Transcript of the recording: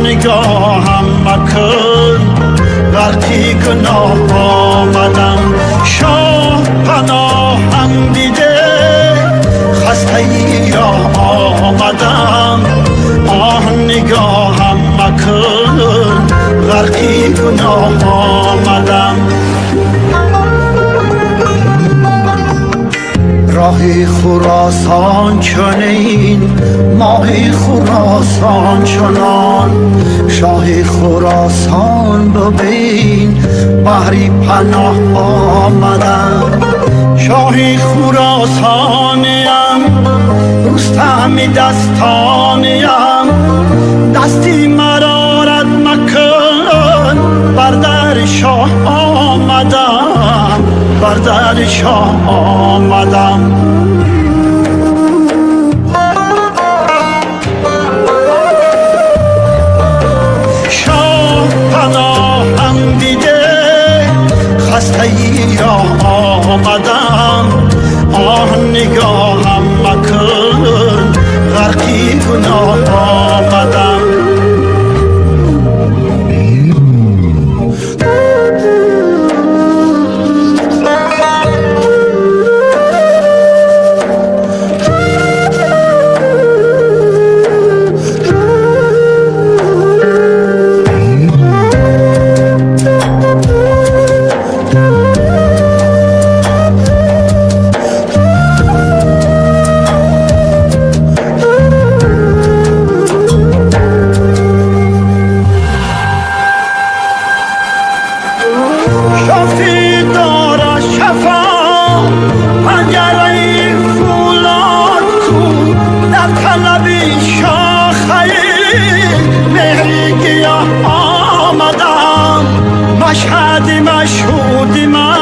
نگاهم مکن غرقی گناه آمدم شاه پناهم دیده خسته ای را آمدم نگاهم مکن غرقی گناه آمدم راه خراسان چنین ماه خراسان چنان شاه خراسان ببین بحری پناه آمدم شاه خراسانیم رستمی دستانیم دستی مرا رد مکن بر در شاه آمدم بر در شاه آمدم شاه پناهم دیده خسته ای را آمدم نگاهم مکن غرقی گناه آمدم شافی داره شفا پنجره فولاد کو در طلبی شاخه مهری گیاه آمدم مشهدی مشهودی من